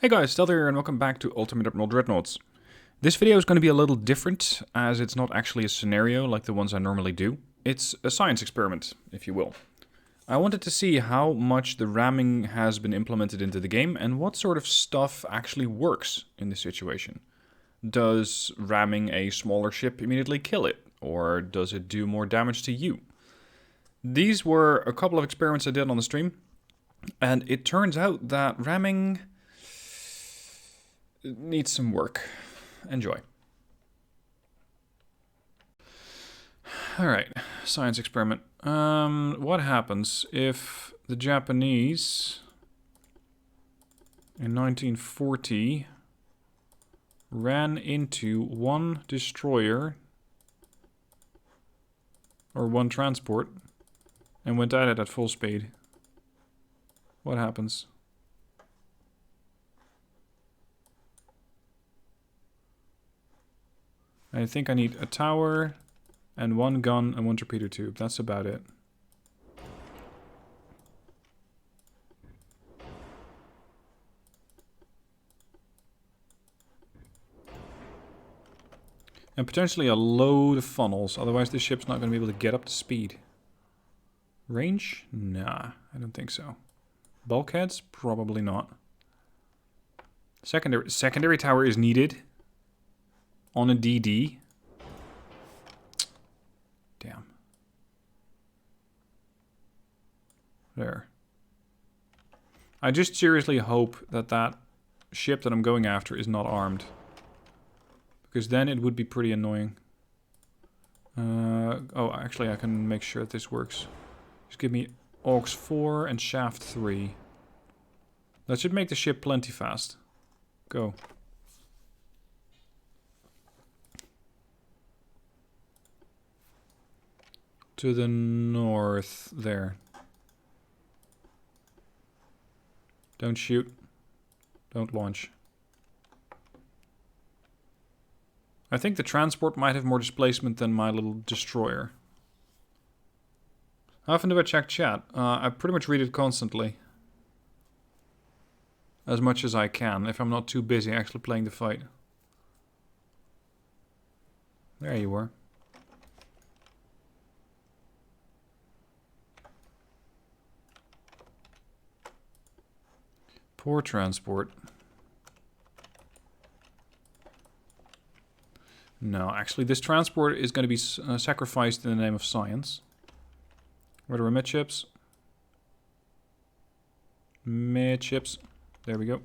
Hey guys, Stealth here and welcome back to Ultimate Admiral Dreadnoughts. This video is going to be a little different, as it's not actually a scenario like the ones I normally do. It's a science experiment, if you will. I wanted to see how much the ramming has been implemented into the game and what sort of stuff actually works in this situation. Does ramming a smaller ship immediately kill it, or does it do more damage to you? These were a couple of experiments I did on the stream, and it turns out that ramming needs some work. Enjoy. Alright, science experiment. What happens if the Japanese in 1940 ran into one destroyer or one transport and went at it at full speed? What happens? I think I need a tower and one gun and one torpedo tube. That's about it. And potentially a load of funnels, otherwise this ship's not going to be able to get up to speed. Range? Nah, I don't think so. Bulkheads? Probably not. Secondary tower is needed. On a DD. Damn. There. I just seriously hope that that ship that I'm going after is not armed. Because then it would be pretty annoying. Oh, actually I can make sure that this works. Just give me aux 4 and shaft 3. That should make the ship plenty fast. Go. To the north there. Don't shoot. Don't launch. I think the transport might have more displacement than my little destroyer. How often do I check chat? I pretty much read it constantly. As much as I can, if I'm not too busy actually playing the fight. There you were. Poor transport. No, actually this transport is going to be sacrificed in the name of science. Where are midships? Midships. There we go.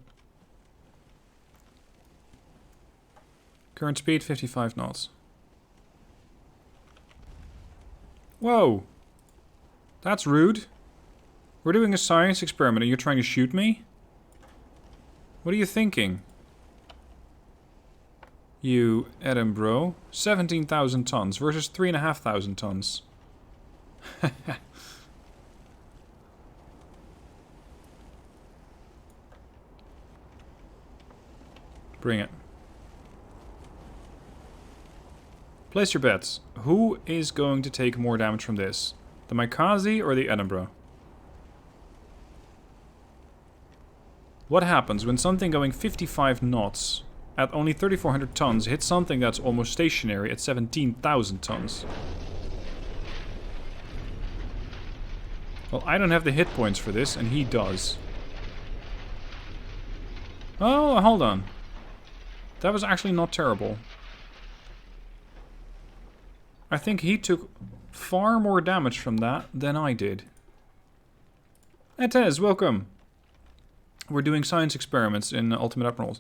Current speed 55 knots. Whoa! That's rude. We're doing a science experiment and you're trying to shoot me? What are you thinking? You, Edinburgh, 17,000 tons versus 3,500 tons. Bring it. Place your bets. Who is going to take more damage from this? The Mikaze or the Edinburgh? What happens when something going 55 knots at only 3,400 tons hits something that's almost stationary at 17,000 tons? Well, I don't have the hit points for this, and he does. Oh, hold on. That was actually not terrible. I think he took far more damage from that than I did. Etez, welcome. We're doing science experiments in Ultimate Admiral.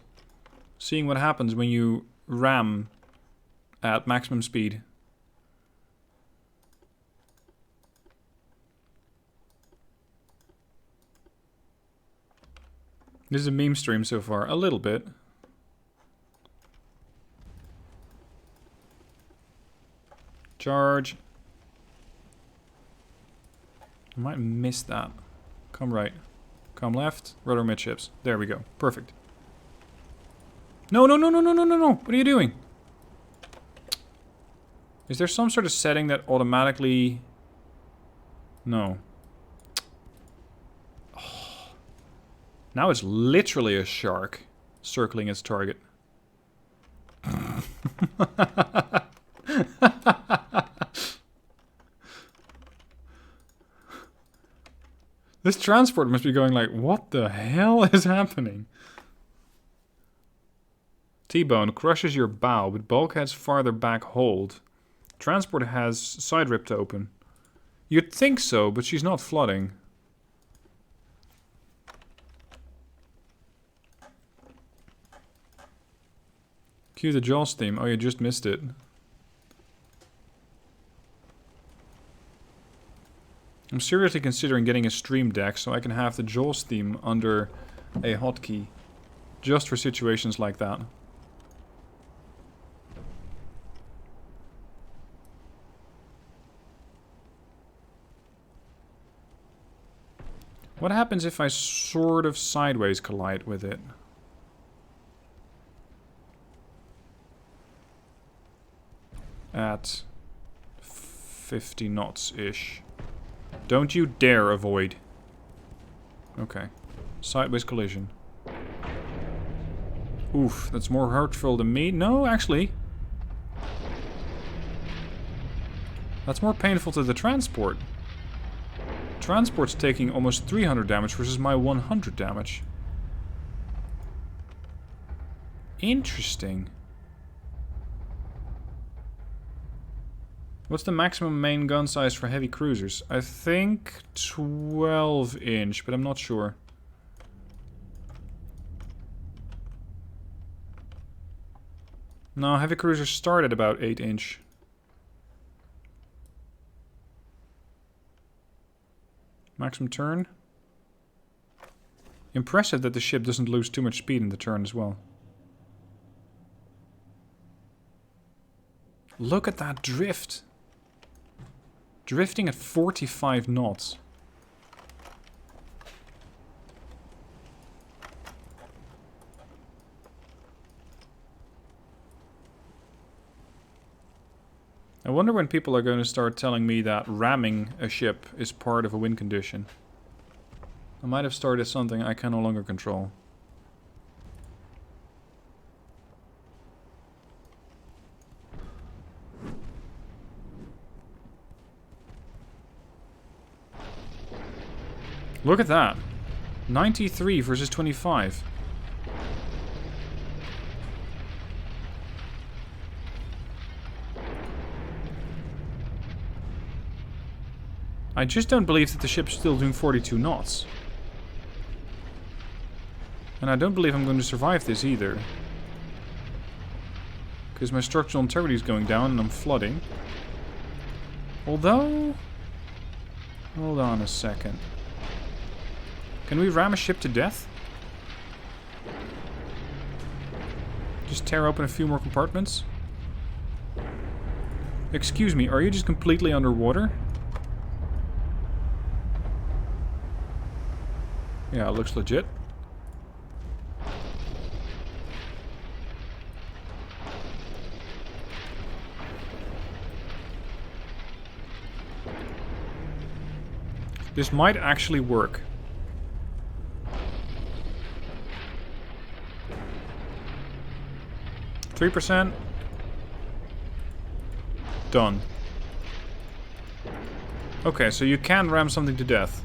Seeing what happens when you ram at maximum speed. This is a meme stream so far. A little bit. Charge. I might miss that. Come right. Come left. Rudder midships. There we go. Perfect. No, no, no, no, no, no, no, no. What are you doing? Is there some sort of setting that automatically... No. Oh. Now it's literally a shark. circling its target. This transport must be going like, what the hell is happening? T-bone crushes your bow, but bulkhead's farther back hold. Transport has side ripped open. You'd think so, but she's not flooding. Cue the Jaws theme. Oh, you just missed it. I'm seriously considering getting a stream deck so I can have the Jaws theme under a hotkey. Just for situations like that. What happens if I sort of sideways collide with it? At 50 knots-ish. Don't you dare avoid. Okay. Sideways collision. Oof, that's more hurtful than me. No, actually. That's more painful to the transport. Transport's taking almost 300 damage versus my 100 damage. Interesting. What's the maximum main gun size for heavy cruisers? I think 12 inch, but I'm not sure. No, heavy cruisers start at about 8 inch. Maximum turn. Impressive that the ship doesn't lose too much speed in the turn as well. Look at that drift. Drifting at 45 knots. I wonder when people are going to start telling me that ramming a ship is part of a win condition. I might have started something I can no longer control. Look at that. 93 versus 25. I just don't believe that the ship's still doing 42 knots. And I don't believe I'm going to survive this either. Because my structural integrity is going down and I'm flooding. Although... Hold on a second. Can we ram a ship to death? Just tear open a few more compartments? Excuse me, are you just completely underwater? Yeah, it looks legit. This might actually work. %. Done. Okay, so you can ram something to death.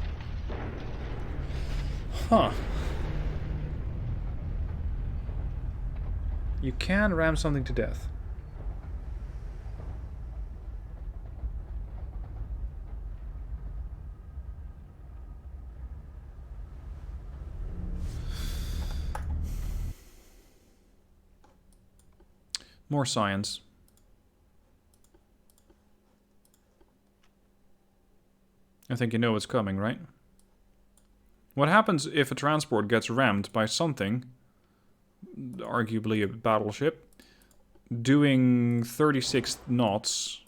Huh. You can ram something to death. More science. I think you know what's coming, right? What happens if a transport gets rammed by something, arguably a battleship, doing 36 knots?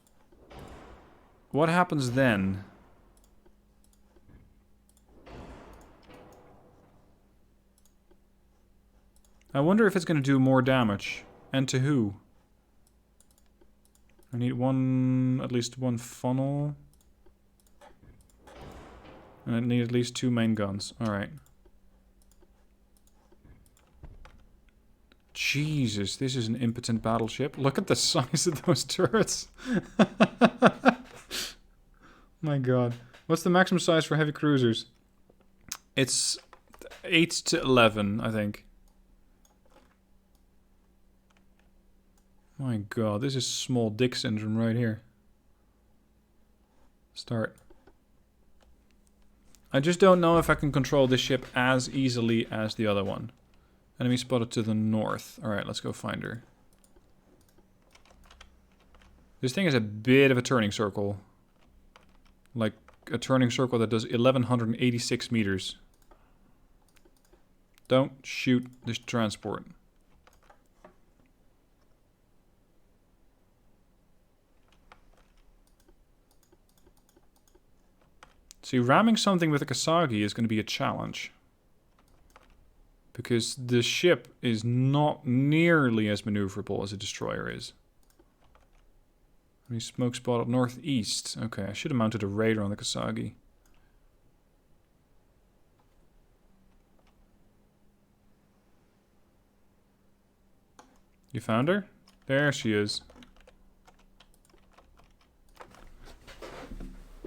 What happens then? I wonder if it's going to do more damage. And to who? I need at least one funnel. And I need at least 2 main guns. Alright. Jesus, this is an impotent battleship. Look at the size of those turrets. My god. What's the maximum size for heavy cruisers? It's 8 to 11, I think. My god, this is small dick syndrome right here. Start. I just don't know if I can control this ship as easily as the other one. Enemy spotted to the north. Alright, let's go find her. This thing is a bit of a turning circle. Like a turning circle that does 1186 meters. Don't shoot this transport. See, ramming something with a Kasagi is going to be a challenge. Because the ship is not nearly as maneuverable as a destroyer is. Any smoke spot up northeast. Okay, I should have mounted a radar on the Kasagi. You found her? There she is.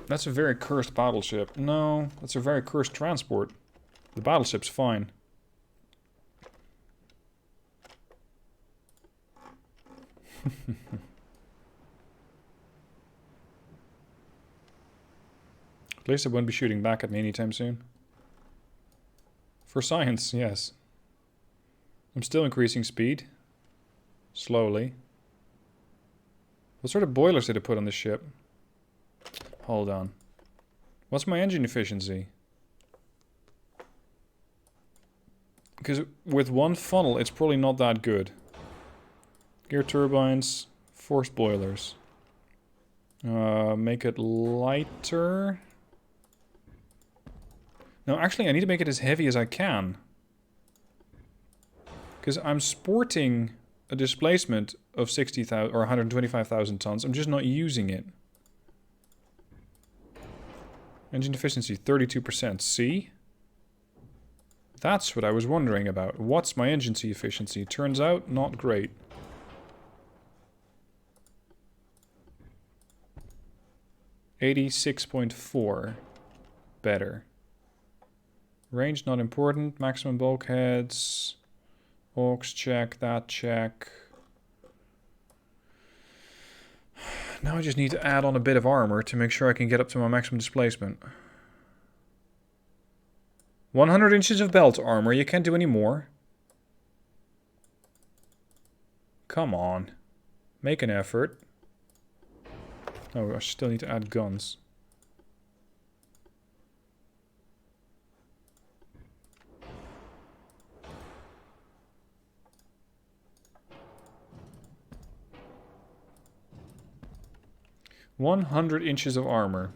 That's a very cursed battleship. No, that's a very cursed transport. The battleship's fine. At least it won't be shooting back at me anytime soon. For science, yes. I'm still increasing speed. Slowly. What sort of boilers did I put on this ship? Hold on. What's my engine efficiency? Because with one funnel, it's probably not that good. Gear turbines, forced boilers. Make it lighter. No, actually, I need to make it as heavy as I can. Because I'm sporting a displacement of 60,000 or 125,000 tons. I'm just not using it. Engine efficiency, 32%. See? That's what I was wondering about. What's my engine efficiency? Turns out, not great. $86.4. Better. Range not important. Maximum bulkheads. Aux check, that check. Now I just need to add on a bit of armor to make sure I can get up to my maximum displacement. 100 inches of belt armor. You can't do any more. Come on. Make an effort. Oh, I still need to add guns. "100 inches of armor.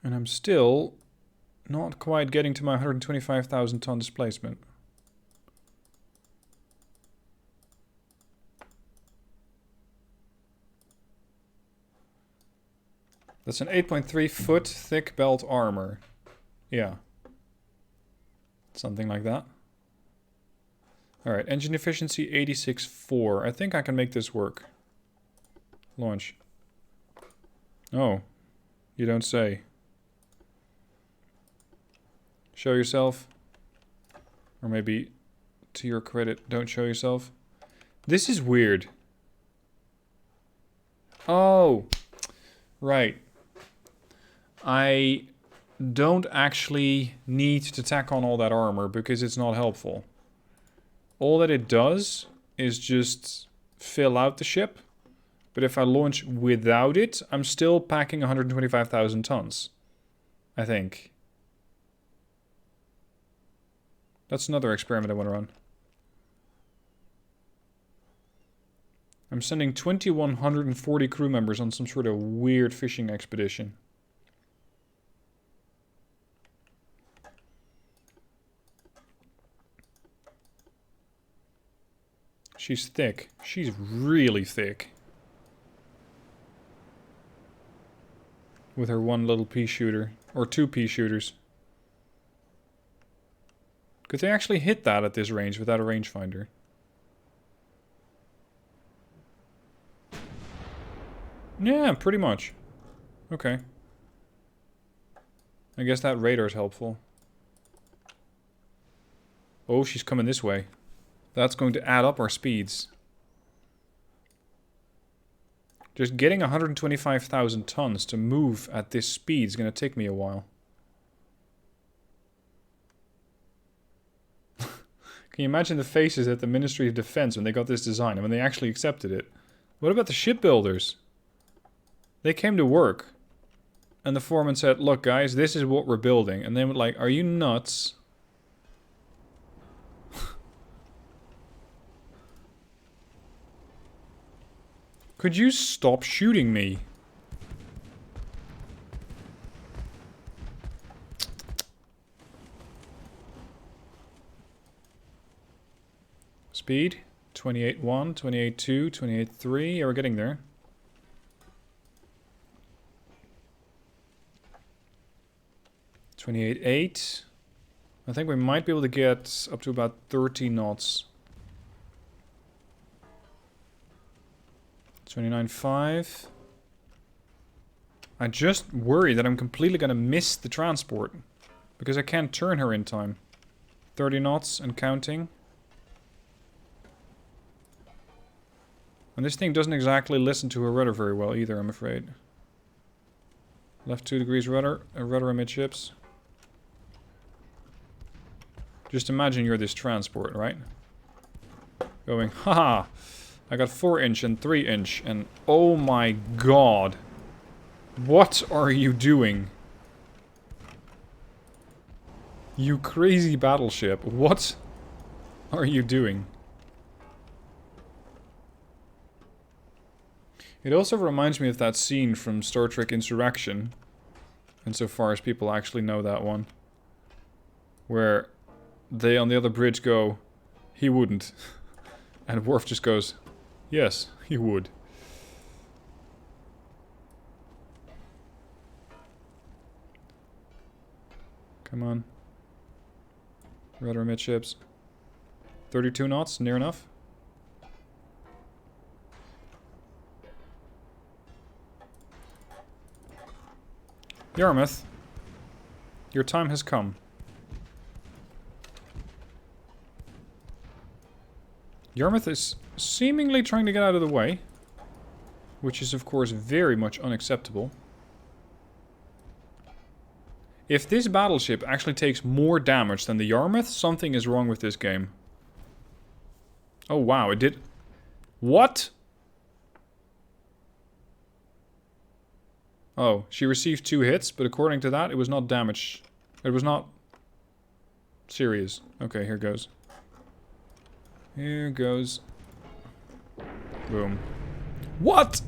And I'm still not quite getting to my 125,000 ton displacement. That's an 8.3 foot thick belt armor. Yeah. Something like that. Alright, engine efficiency 86.4. I think I can make this work. Launch. Oh. You don't say. Show yourself. Or maybe, to your credit, don't show yourself. This is weird. Oh. Right. I don't actually need to tack on all that armor because it's not helpful. All that it does is just fill out the ship. But if I launch without it, I'm still packing 125,000 tons. I think. That's another experiment I want to run. I'm sending 2,140 crew members on some sort of weird fishing expedition. She's thick. She's really thick. With her one little pea shooter. Or two pea shooters. Could they actually hit that at this range without a rangefinder? Yeah, pretty much. Okay. I guess that radar is helpful. Oh, she's coming this way. That's going to add up our speeds. Just getting 125,000 tons to move at this speed is going to take me a while. Can you imagine the faces at the Ministry of Defense when they got this design and when they actually accepted it? What about the shipbuilders? They came to work. And the foreman said, look guys, this is what we're building. And they were like, are you nuts? Could you stop shooting me? Speed, 28.1, 28.2, 28.3. Yeah, we're getting there. $28.8. I think we might be able to get up to about 30 knots. 29.5. I just worry that I'm completely gonna miss the transport. Because I can't turn her in time. 30 knots and counting. And this thing doesn't exactly listen to her rudder very well either, I'm afraid. Left 2 degrees rudder, rudder amidships. Just imagine you're this transport, right? Going, haha, I got 4-inch and 3-inch, and oh my god. What are you doing? You crazy battleship, what are you doing? It also reminds me of that scene from Star Trek Insurrection, insofar as people actually know that one, where they on the other bridge go, he wouldn't. And Worf just goes, yes, he would. Come on. Rudder midships. 32 knots, near enough. Yarmouth, your time has come. Yarmouth is seemingly trying to get out of the way, which is of course very much unacceptable. If this battleship actually takes more damage than the Yarmouth, something is wrong with this game. Oh wow, it did... What? Oh, she received 2 hits, but according to that, it was not damage. It was not serious. Okay, here goes. Here goes. Boom. What?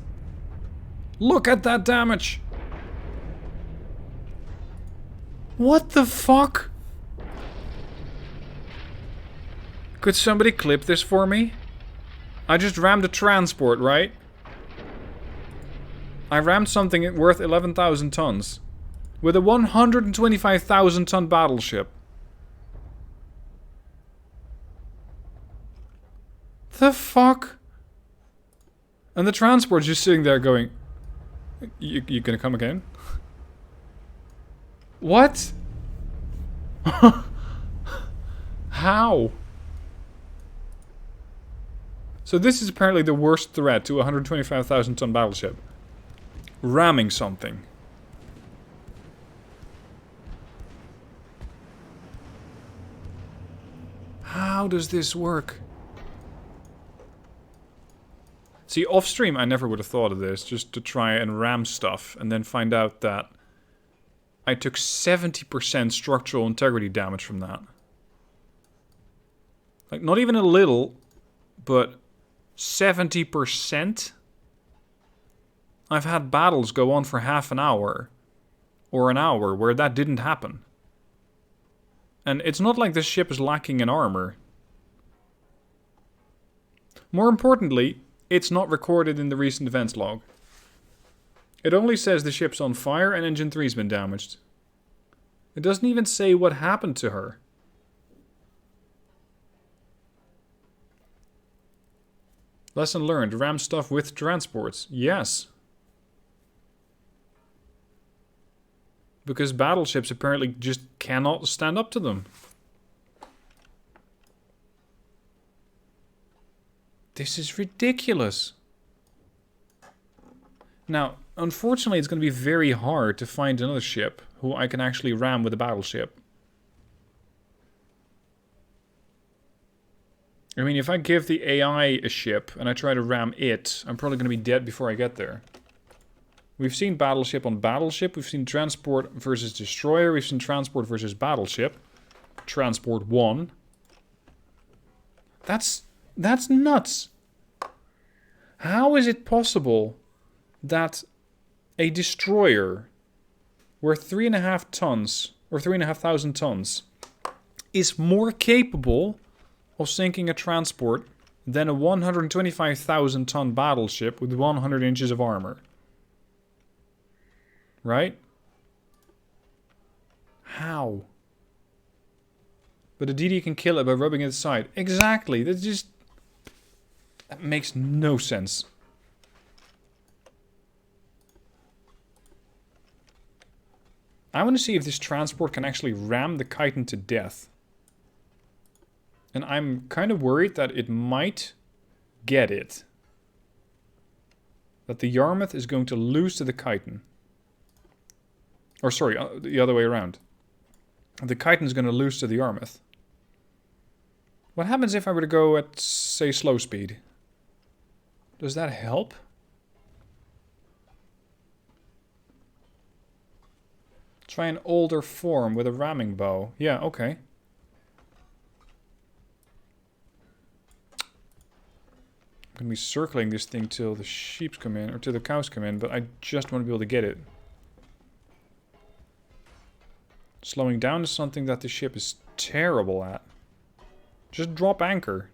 Look at that damage! What the fuck? Could somebody clip this for me? I just rammed a transport, right? I rammed something worth 11,000 tons. With a 125,000 ton battleship. The fuck? And the transport's just sitting there going... You gonna come again? What? How? So this is apparently the worst threat to a 125,000 ton battleship. Ramming something. How does this work? See, off stream I never would have thought of this, just to try and ram stuff, and then find out that I took 70% structural integrity damage from that. Like, not even a little, but 70%? I've had battles go on for half an hour, or an hour, where that didn't happen. And it's not like this ship is lacking in armor. More importantly, it's not recorded in the recent events log. It only says the ship's on fire and engine 3's been damaged. It doesn't even say what happened to her. Lesson learned. Ram stuff with transports. Yes. Because battleships apparently just cannot stand up to them. This is ridiculous. Now, unfortunately, it's going to be very hard to find another ship who I can actually ram with a battleship. I mean, if I give the AI a ship and I try to ram it, I'm probably going to be dead before I get there. We've seen battleship on battleship. We've seen transport versus destroyer. We've seen transport versus battleship. Transport 1. That's nuts. How is it possible that a destroyer worth 3.5 tons or 3,500 tons is more capable of sinking a transport than a 125,000 ton battleship with 100 inches of armor? Right? How? But a DD can kill it by rubbing its side. Exactly. That makes no sense. I want to see if this transport can actually ram the chitin to death. And I'm kind of worried that it might get it. That the Yarmouth is going to lose to the chitin. Or sorry, the other way around. The chitin is going to lose to the Yarmouth. What happens if I were to go at, say, slow speed? Does that help? Try an older form with a ramming bow. Yeah, okay. I'm going to be circling this thing till the sheep come in, or till the cows come in, but I just want to be able to get it. Slowing down is something that the ship is terrible at. Just drop anchor.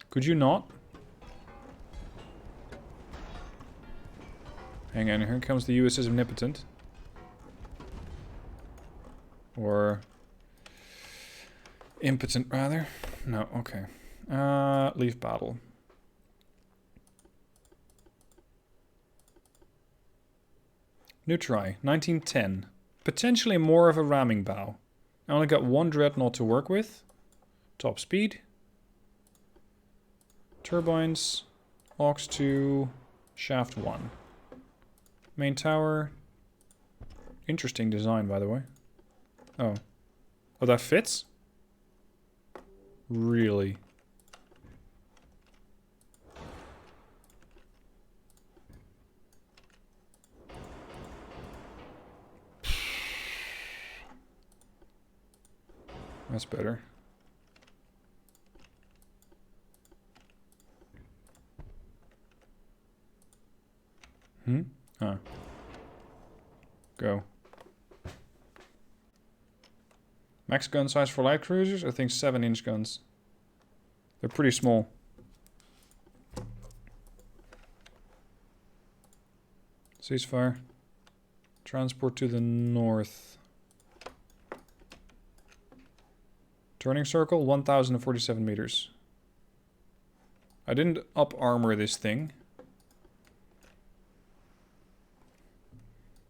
Could you not? Hang on, here comes the USS Omnipotent. Or impotent, rather. No, okay. Leave battle. New try. 1910. Potentially more of a ramming bow. I only got one dreadnought to work with. Top speed. Turbines. Aux 2. Shaft 1. Main tower. Interesting design, by the way. Oh. Oh, that fits? Really? That's better. Ah. Go. Max gun size for light cruisers? I think 7-inch guns. They're pretty small. Ceasefire. Transport to the north. Turning circle, 1,047 meters. I didn't up armor this thing.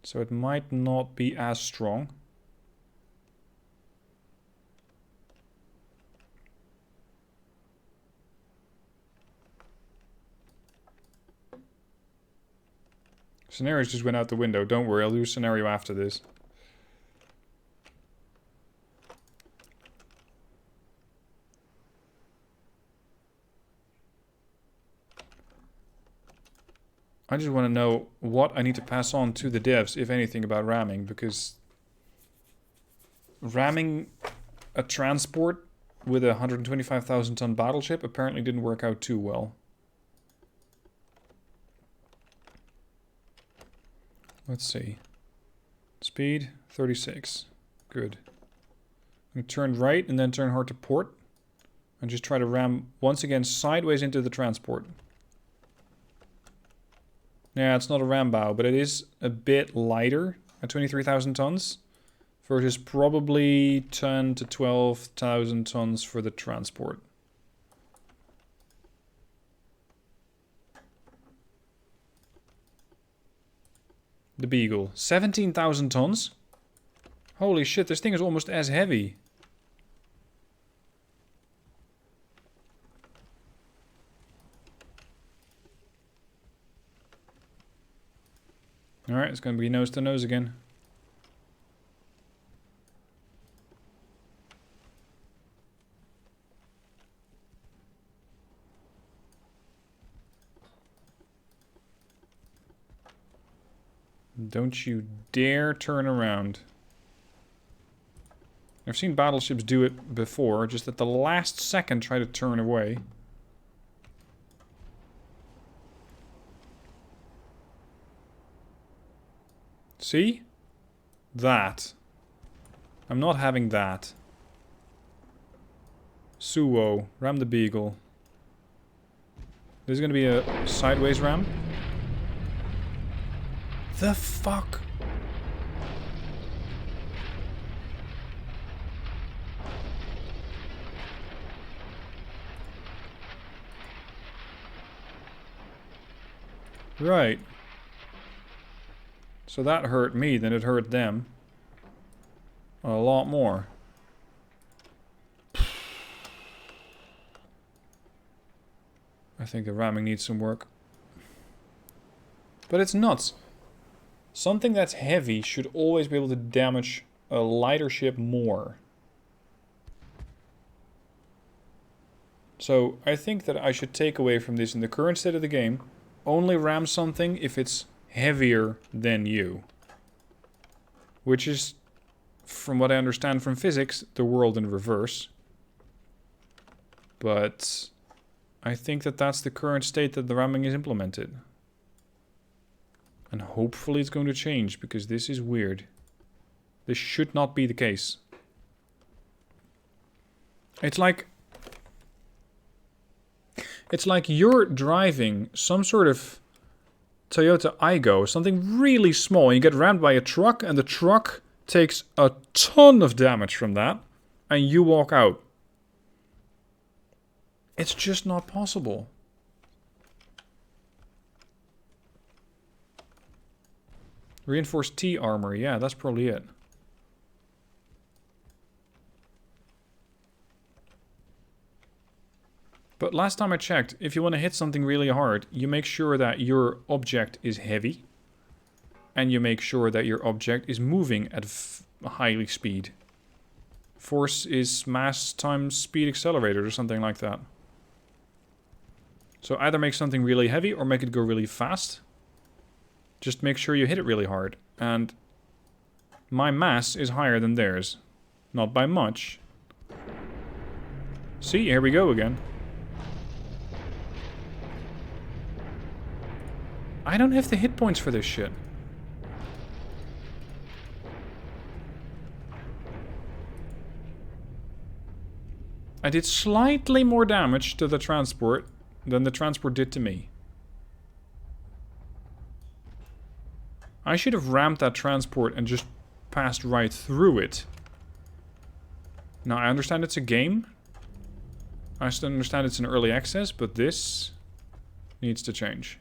So it might not be as strong. Scenarios just went out the window. Don't worry, I'll do a scenario after this. I just want to know what I need to pass on to the devs, if anything, about ramming, because ramming a transport with a 125,000 ton battleship apparently didn't work out too well. Let's see. Speed, 36. Good. I'm going to turn right and then turn hard to port. And just try to ram once again sideways into the transport. Yeah, it's not a ram bow, but it is a bit lighter at 23,000 tons. Versus probably 10 to 12,000 tons for the transport. The Beagle. 17,000 tons? Holy shit, this thing is almost as heavy. Alright, it's going to be nose to nose again. Don't you dare turn around. I've seen battleships do it before, just at the last second try to turn away. See? That. I'm not having that. Suwo. Ram the Beagle. This is going to be a sideways ram. The fuck? Right. So that hurt me, then it hurt them. A lot more. I think the ramming needs some work. But it's nuts. Something that's heavy should always be able to damage a lighter ship more. So I think that I should take away from this in the current state of the game. Only ram something if it's heavier than you. Which is, from what I understand from physics, the world in reverse. But I think that that's the current state that the ramming is implemented. And hopefully it's going to change, because this is weird. This should not be the case. It's like you're driving some sort of Toyota Aygo, something really small, and you get rammed by a truck, and the truck takes a ton of damage from that, and you walk out. It's just not possible. Reinforced T armor, yeah, that's probably it. But last time I checked, if you want to hit something really hard, you make sure that your object is heavy. And you make sure that your object is moving at high speed. Force is mass times speed accelerated or something like that. So either make something really heavy or make it go really fast. Just make sure you hit it really hard. And my mass is higher than theirs. Not by much. See, here we go again. I don't have the hit points for this shit. I did slightly more damage to the transport than the transport did to me. I should have rammed that transport and just passed right through it. Now, I understand it's a game. I still understand it's an early access, but this needs to change.